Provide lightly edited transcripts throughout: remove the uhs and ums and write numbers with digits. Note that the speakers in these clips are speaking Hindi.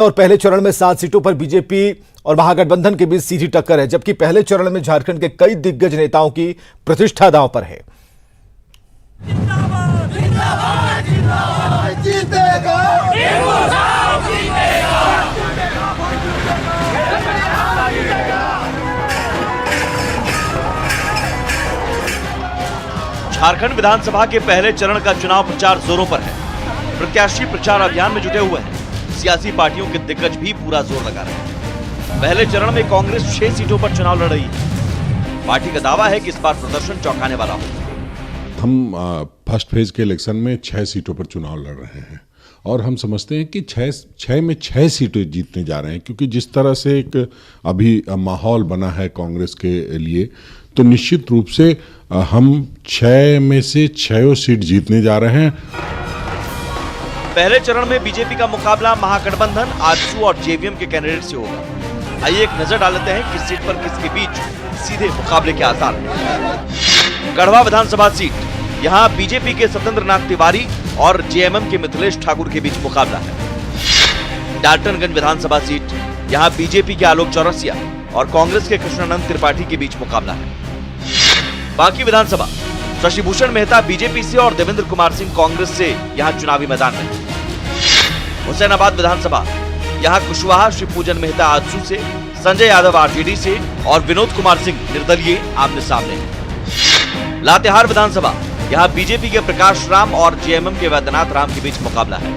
और पहले चरण में 7 सीटों पर बीजेपी और महागठबंधन के बीच सीधी टक्कर है, जबकि पहले चरण में झारखंड के कई दिग्गज नेताओं की प्रतिष्ठा दांव पर है। झारखंड विधानसभा के पहले चरण का चुनाव प्रचार जोरों पर है। प्रत्याशी प्रचार अभियान में जुटे हुए हैं। सियासी पार्टियों के दिग्गज भी पूरा जोर लगा रहे हैं। पहले चरण में कांग्रेस 6 सीटों पर चुनाव लड़ रही है। पार्टी का दावा है कि इस बार प्रदर्शन चौंकाने वाला हो। हम फर्स्ट फेज के इलेक्शन में 6 सीटों पर चुनाव लड़ रहे हैं और हम समझते हैं कि 6 में 6 सीटें जीतने जा रहे हैं, क्योंकि जिस तरह से एक अभी माहौल बना है कांग्रेस के लिए, तो निश्चित रूप से हम 6 में से 6 सीट जीतने जा रहे हैं। पहले चरण में बीजेपी का मुकाबला महागठबंधन, आजसू और जेवीएम के कैंडिडेट से होगा। आइए एक नजर डाल लेते हैं किस सीट पर किसके बीच सीधे मुकाबले के आसार हैं। गढ़वा विधानसभा सीट, यहाँ बीजेपी के सत्येंद्र नाथ तिवारी और जेएमएम के मिथिलेश ठाकुर के बीच मुकाबला है। डाल्टनगंज विधानसभा सीट, यहाँ बीजेपी के आलोक चौरसिया और कांग्रेस के कृष्णानंद त्रिपाठी के बीच मुकाबला है। बाकी विधानसभा, शशिभूषण मेहता बीजेपी से और देवेंद्र कुमार सिंह कांग्रेस से यहाँ चुनावी मैदान में। हुसैनाबाद विधानसभा, यहाँ कुशवाहा शिवपूजन मेहता आजसू से, संजय यादव आरजेडी से और विनोद कुमार सिंह निर्दलीय आमने सामने हैं। लातेहार विधानसभा, यहाँ बीजेपी के प्रकाश राम और जेएमएम के वैद्यनाथ राम के बीच मुकाबला है।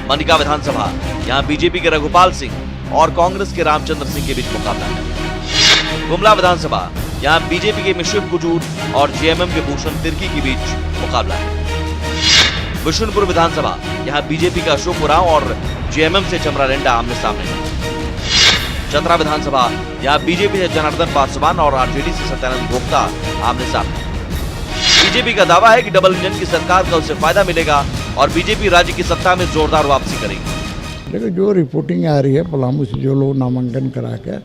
मनिका विधानसभा, यहाँ बीजेपी के रघुपाल सिंह और कांग्रेस के रामचंद्र सिंह के बीच मुकाबला है। गुमला विधानसभा, यहाँ बीजेपी के मिश्रित कुजूर और जेएमएम के भूषण तिर्की के बीच मुकाबला है। विशुनपुर विधानसभा, यहाँ बीजेपी का अशोक उरांव और जेएमएम से चमरा रेड्डी आमने सामने है। चतरा विधानसभा, यहाँ बीजेपी से जनार्दन पासवान और आरजेडी से सत्यानंद भोक्ता आमने सामने। बीजेपी का दावा है कि डबल इंजन की सरकार का उसे फायदा मिलेगा और बीजेपी राज्य की सत्ता में जोरदार वापसी करेगी। लेकिन जो रिपोर्टिंग आ रही है पलामू से, जो लोग नामांकन करा के,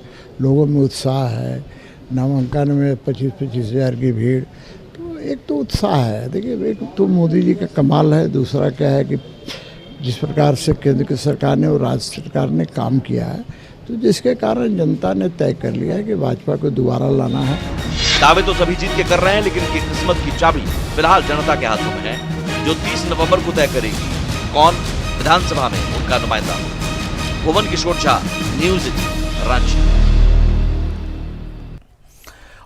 लोगों में उत्साह है, नामांकन में 25-25 हजार की भीड़, तो एक तो उत्साह है। देखिए, एक तो मोदी जी का कमाल है, दूसरा क्या है कि जिस प्रकार से केंद्र की सरकार ने और राज्य सरकार ने काम किया है, तो जिसके कारण जनता ने तय कर लिया है कि भाजपा को दोबारा लाना है। दावे तो सभी जीत के कर रहे हैं, लेकिन इनकी किस्मत की चाबी फिलहाल जनता के हाथों में है, जो 30 नवंबर को तय करेगी कौन विधानसभा में उनका नुमाइंदा। भुवन किशोर झा, न्यूज़ 18, रांची।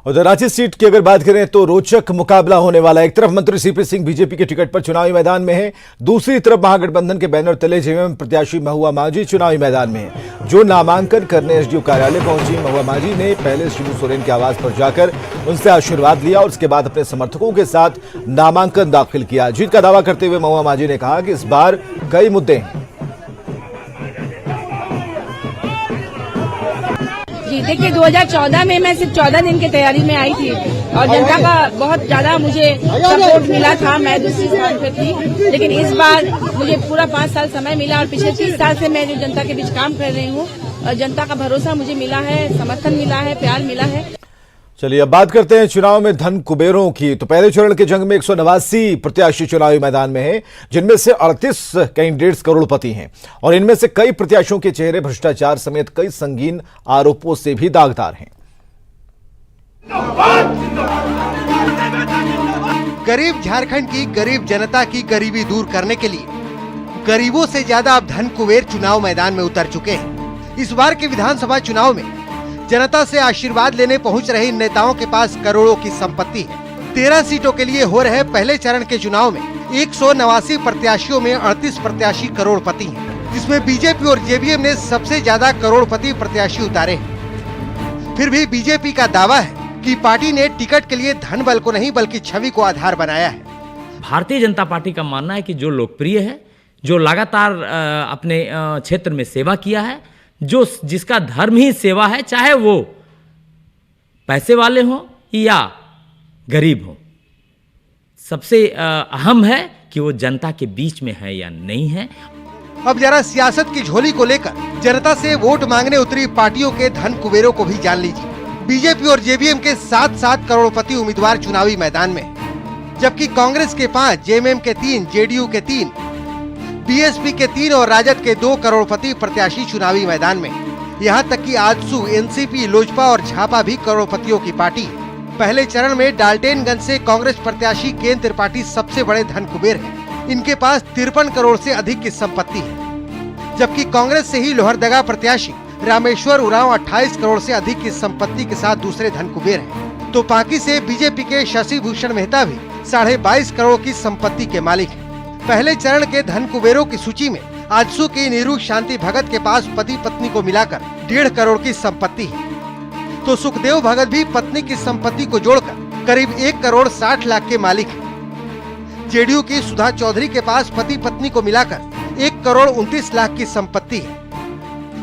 उधर रांची सीट की अगर बात करें तो रोचक मुकाबला होने वाला है। एक तरफ मंत्री सीपी सिंह बीजेपी के टिकट पर चुनावी मैदान में है, दूसरी तरफ महागठबंधन के बैनर तले जेएमएम प्रत्याशी महुआ माझी चुनावी मैदान में है। जो नामांकन करने एसडीओ कार्यालय पहुंची, महुआ माझी ने पहले शिबू सोरेन के आवास पर जाकर उनसे आशीर्वाद लिया और उसके बाद अपने समर्थकों के साथ नामांकन दाखिल किया। जीत का दावा करते हुए महुआ माझी ने कहा कि इस बार कई मुद्दे हैं। देखिए, 2014 में मैं सिर्फ 14 दिन की तैयारी में आई थी और जनता का बहुत ज्यादा मुझे सपोर्ट मिला था। मैं दूसरी स्थान पे थी, लेकिन इस बार मुझे पूरा 5 साल समय मिला और पिछले 30 साल से मैं जो जनता के बीच काम कर रही हूँ और जनता का भरोसा मुझे मिला है, समर्थन मिला है, प्यार मिला है। चलिए अब बात करते हैं चुनाव में धन कुबेरों की। तो पहले चरण के जंग में 189 प्रत्याशी चुनावी मैदान में हैं, जिनमें से 38 कैंडिडेट्स करोड़पति हैं और इनमें से कई प्रत्याशियों के चेहरे भ्रष्टाचार समेत कई संगीन आरोपों से भी दागदार हैं। गरीब झारखंड की गरीब जनता की गरीबी दूर करने के लिए गरीबों से ज्यादा अब धन कुबेर चुनाव मैदान में उतर चुके हैं। इस बार के विधानसभा चुनाव में जनता से आशीर्वाद लेने पहुंच रहे इन नेताओं के पास करोड़ों की संपत्ति है। 13 सीटों के लिए हो रहे पहले चरण के चुनाव में 189 प्रत्याशियों में 38 प्रत्याशी करोड़पति हैं, जिसमें बीजेपी और जेवीएम ने सबसे ज्यादा करोड़पति प्रत्याशी उतारे हैं। फिर भी बीजेपी का दावा है कि पार्टी ने टिकट के लिए धन बल को नहीं बल्कि छवि को आधार बनाया है। भारतीय जनता पार्टी का मानना है कि जो लोकप्रिय है, जो लगातार अपने क्षेत्र में सेवा किया है, जो जिसका धर्म ही सेवा है, चाहे वो पैसे वाले हों या गरीब हों, सबसे अहम है कि वो जनता के बीच में है या नहीं है। अब जरा सियासत की झोली को लेकर जनता से वोट मांगने उतरी पार्टियों के धन कुबेरों को भी जान लीजिए। बीजेपी और जेवीएम के 7-7 करोड़पति उम्मीदवार चुनावी मैदान में, जबकि कांग्रेस के 5, जेएमएम के 3, जेडीयू के 3, बीएसपी के 3 और राजद के 2 करोड़पति प्रत्याशी चुनावी मैदान में। यहाँ तक कि आजसू, एनसीपी, लोजपा और झापा भी करोड़पतियों की पार्टी है। पहले चरण में डाल्टेनगंज से कांग्रेस प्रत्याशी केन त्रिपाठी सबसे बड़े धन कुबेर हैं। इनके पास 53 करोड़ से अधिक की संपत्ति है, जबकि कांग्रेस से ही लोहरदगा प्रत्याशी रामेश्वर उरांव 28 करोड़ से अधिक की संपत्ति के साथ दूसरे धन कुबेर हैं। तो पांकी से बीजेपी के शशि भूषण मेहता भी 22.5 करोड़ की संपत्ति के मालिक हैं। पहले चरण के धन कुबेरों की सूची में आजसू की नीरू शांति भगत के पास पति पत्नी को मिलाकर 1.5 करोड़ की संपत्ति है। तो सुखदेव भगत भी पत्नी की संपत्ति को जोड़कर करीब 1 करोड़ 60 लाख के मालिक हैं। जेडीयू की सुधा चौधरी के पास पति पत्नी को मिलाकर 1 करोड़ 29 लाख की संपत्ति है।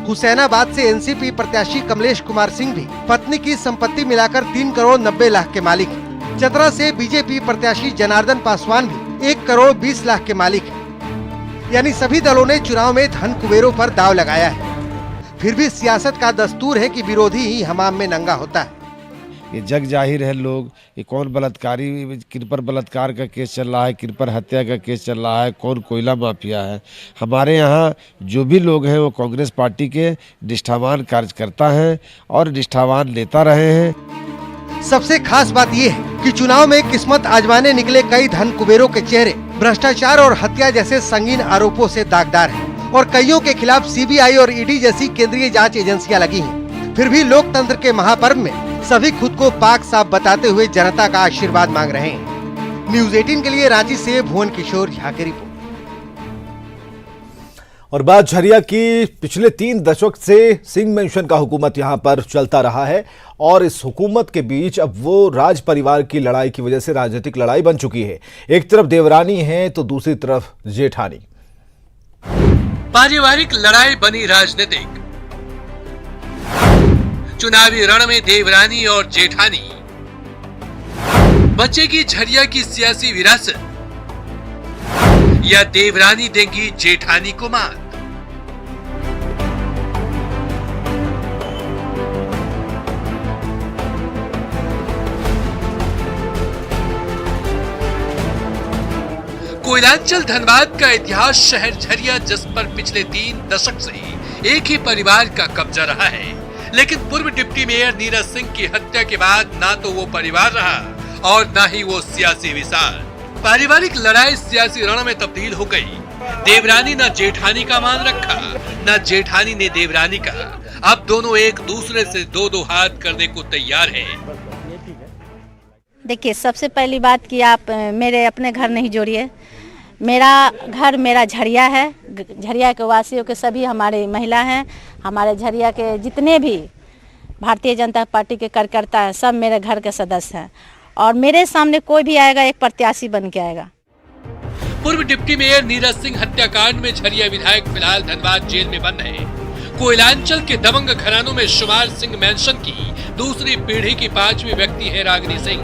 हुसैनाबाद से एनसीपी प्रत्याशी कमलेश कुमार सिंह भी पत्नी की संपत्ति मिलाकर 3 करोड़ 90 लाख के मालिक हैं। चतरा से बीजेपी प्रत्याशी जनार्दन पासवान भी 1 करोड़ 20 लाख के मालिक हैं। यानी सभी दलों ने चुनाव में धन कुबेरों पर दांव लगाया है। फिर भी सियासत का दस्तूर है कि विरोधी ही हमाम में नंगा होता है। ये जग जाहिर है लोग, ये कौन बलात्कारी, किन पर बलात्कार का केस चल रहा है, किन पर हत्या का केस चल रहा है, कौन कोयला माफिया है। हमारे यहाँ जो भी लोग हैं वो कांग्रेस पार्टी के निष्ठावान कार्यकर्ता हैं और निष्ठावान नेता रहे हैं। सबसे खास बात ये है कि चुनाव में किस्मत आजमाने निकले कई धन कुबेरों के चेहरे भ्रष्टाचार और हत्या जैसे संगीन आरोपों से दागदार हैं और कईयों के खिलाफ सीबीआई और ईडी जैसी केंद्रीय जांच एजेंसियां लगी हैं। फिर भी लोकतंत्र के महापर्व में सभी खुद को पाक साफ बताते हुए जनता का आशीर्वाद मांग रहे हैं। न्यूज़ 18 के लिए रांची से भुवन किशोर झा की रिपोर्ट। और बात झरिया की, पिछले 3 दशक से सिंह मेंशन का हुकूमत यहां पर चलता रहा है और इस हुकूमत के बीच अब वो राज परिवार की लड़ाई की वजह से राजनीतिक लड़ाई बन चुकी है। एक तरफ देवरानी है तो दूसरी तरफ जेठानी। पारिवारिक लड़ाई बनी राजनीतिक। चुनावी रण में देवरानी और जेठानी। बचेगी झरिया की सियासी विरासत या देवरानी देंगी जेठानी को मात। कोयलांचल धनबाद का इतिहास शहर झरिया, जिस पर पिछले 3 दशक से एक ही परिवार का कब्जा रहा है, लेकिन पूर्व डिप्टी मेयर नीरज सिंह की हत्या के बाद ना तो वो परिवार रहा और ना ही वो सियासी विसार। पारिवारिक लड़ाई सियासी रण में तब्दील हो गई। देवरानी ना जेठानी का मान रखा, ना जेठानी ने देवरानी का। अब दोनों एक दूसरे से 2-2 हाथ करने को तैयार हैं। देखिए, सबसे पहली बात कि आप मेरे अपने घर नहीं जोड़िए। मेरा घर मेरा झरिया है। झरिया के वासियों के सभी हमारे महिला हैं। हमारे झरिया के जितने भी भारतीय जनता पार्टी के कार्यकर्ता हैं, सब मेरे घर के सदस्य हैं और मेरे सामने कोई भी आएगा एक प्रत्याशी बन के आएगा। पूर्व डिप्टी मेयर नीरज सिंह हत्याकांड में झरिया विधायक फिलहाल धनबाद जेल में बंद है। कोयलांचल के दबंग घरानों में शुमार सिंह मेंशन की दूसरी पीढ़ी की 5वीं व्यक्ति है रागिनी सिंह,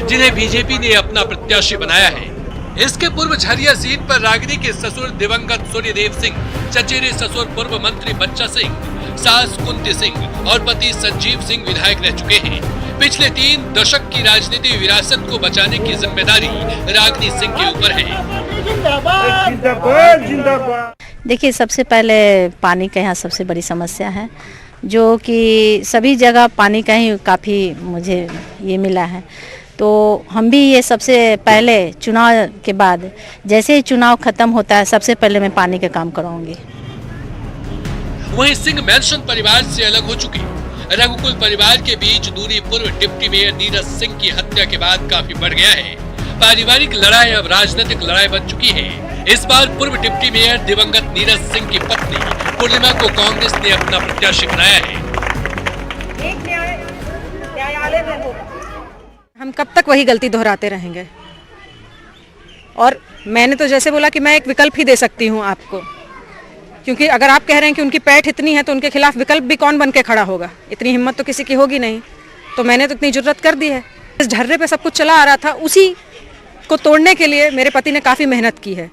जिन्हें बीजेपी ने अपना प्रत्याशी बनाया है। इसके पूर्व झरिया सीट पर रागिनी के ससुर दिवंगत सूर्यदेव सिंह, चचेरे ससुर पूर्व मंत्री बच्चा सिंह, सास कुंती सिंह और पति संजीव सिंह विधायक रह चुके हैं। पिछले 3 दशक की राजनीतिक विरासत को बचाने की जिम्मेदारी रागिनी सिंह के ऊपर है। देखिए, सबसे पहले पानी का यहाँ सबसे बड़ी समस्या है, जो कि सभी जगह पानी का ही काफ़ी मुझे ये मिला है। तो हम भी ये सबसे पहले चुनाव के बाद, जैसे ही चुनाव खत्म होता है, सबसे पहले मैं पानी का काम कराऊंगी। वहीं सिंह मेंशन परिवार से अलग हो चुकी रघुकुल परिवार के बीच दूरी पूर्व डिप्टी मेयर नीरज सिंह की हत्या के बाद काफी बढ़ गया है। पारिवारिक लड़ाई अब राजनीतिक लड़ाई बन चुकी है। इस बार पूर्व डिप्टी मेयर दिवंगत नीरज सिंह की पत्नी पूर्णिमा को कांग्रेस ने अपना प्रत्याशी बनाया है। हम कब तक वही गलती दोहराते रहेंगे? और मैंने तो जैसे बोला कि मैं एक विकल्प ही दे सकती हूँ आपको, क्योंकि अगर आप कह रहे हैं कि उनकी पैठ इतनी है तो उनके खिलाफ विकल्प भी कौन बन के खड़ा होगा? इतनी हिम्मत तो किसी की होगी नहीं। तो मैंने तो इतनी जुर्रत कर दी है। इस ढर्रे पे सब कुछ चला आ रहा था, उसी को तोड़ने के लिए मेरे पति ने काफी मेहनत की है।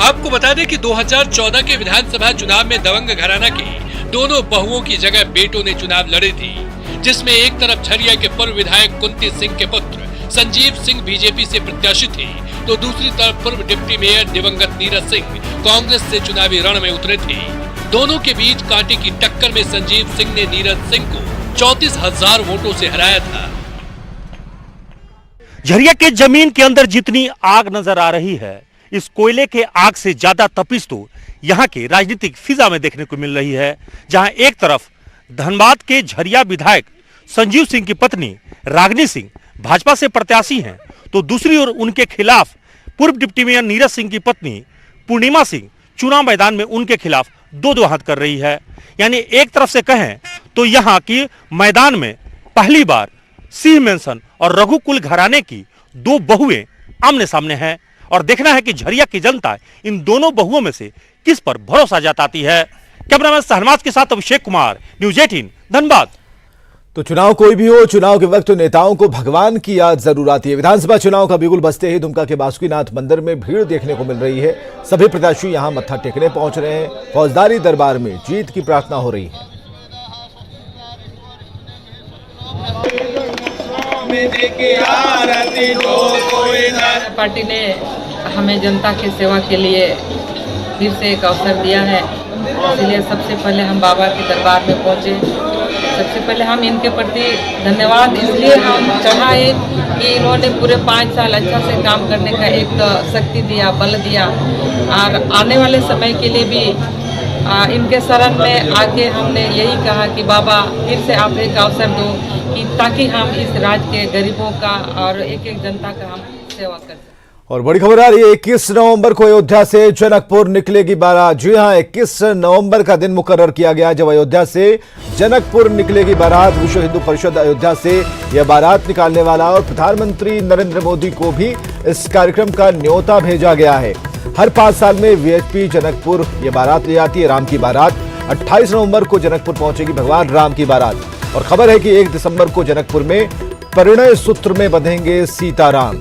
आपको बता दें कि 2014 के विधानसभा चुनाव में दबंग घराना की दोनों बहुओं की जगह बेटों ने चुनाव लड़े थे, जिसमें एक तरफ झरिया के पूर्व विधायक कुंती सिंह के पुत्र संजीव सिंह बीजेपी से प्रत्याशी थे, तो दूसरी तरफ पूर्व डिप्टी मेयर दिवंगत नीरज सिंह कांग्रेस से चुनावी रण में उतरे थे। दोनों के बीच कांटे की टक्कर में संजीव सिंह ने नीरज सिंह को 34,000 वोटों से हराया था। झरिया के जमीन के अंदर जितनी आग नजर आ रही है, इस कोयले के आग से ज्यादा तपिश तो यहाँ के राजनीतिक फिजा में देखने को मिल रही है, जहां एक तरफ धनबाद के झरिया विधायक संजीव सिंह की पत्नी रागिनी सिंह भाजपा से प्रत्याशी हैं, तो दूसरी ओर उनके खिलाफ पूर्व डिप्टी मेयर नीरज सिंह की पत्नी पूर्णिमा सिंह चुनाव मैदान में उनके खिलाफ दो हाथ कर रही है। यानी एक तरफ से कहें तो यहाँ की मैदान में पहली बार सिंह मेंशन और रघुकुल घराने की दो बहुएं आमने सामने हैं, और देखना है कि झरिया की जनता इन दोनों बहुओं में से किस पर भरोसा जताती है। कैमरामैन सहनवाज के साथ अभिषेक कुमार, न्यूज़ 18 धनबाद। तो चुनाव कोई भी हो, चुनाव के वक्त नेताओं को भगवान की याद जरूर आती है। विधानसभा चुनाव का बिगुल बजते ही दुमका के बासुकीनाथ मंदिर में भीड़ देखने को मिल रही है। सभी प्रत्याशी यहां मत्था टेकने पहुंच रहे हैं। फौजदारी दरबार में जीत की प्रार्थना हो रही है। पार्टी ने हमें जनता की सेवा के लिए फिर से एक अवसर दिया है, इसलिए सबसे पहले हम बाबा के दरबार में पहुंचे। सबसे पहले हम इनके प्रति धन्यवाद इसलिए हम चढ़ाए कि इन्होंने पूरे 5 साल अच्छा से काम करने का एक शक्ति दिया, बल दिया, और आने वाले समय के लिए भी इनके शरण में आके हमने यही कहा कि बाबा फिर से आप एक अवसर दो कि ताकि हम इस राज्य के गरीबों का और एक एक जनता का हम सेवा कर सकें। और बड़ी खबर आ रही है, 21 नवंबर को अयोध्या से जनकपुर निकलेगी बारात। जी हां, 21 नवंबर का दिन मुकर्रर किया गया जब अयोध्या से जनकपुर निकलेगी बारात। विश्व हिंदू परिषद अयोध्या से यह बारात निकालने वाला और प्रधानमंत्री नरेंद्र मोदी को भी इस कार्यक्रम का न्योता भेजा गया है। हर 5 साल में वीएचपी जनकपुर ये बारात ले जाती है, राम की बारात। 28 नवंबर को जनकपुर पहुंचेगी भगवान राम की बारात। और खबर है कि 1 दिसंबर को जनकपुर में परिणय सूत्र में बंधेंगे सीताराम।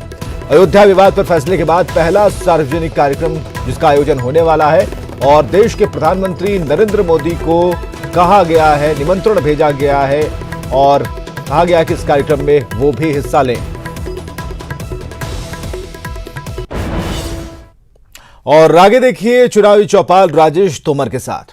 अयोध्या विवाद पर फैसले के बाद पहला सार्वजनिक कार्यक्रम जिसका आयोजन होने वाला है, और देश के प्रधानमंत्री नरेंद्र मोदी को कहा गया है, निमंत्रण भेजा गया है और कहा गया है कि इस कार्यक्रम में वो भी हिस्सा लें। और आगे देखिए चुनावी चौपाल राजेश तोमर के साथ।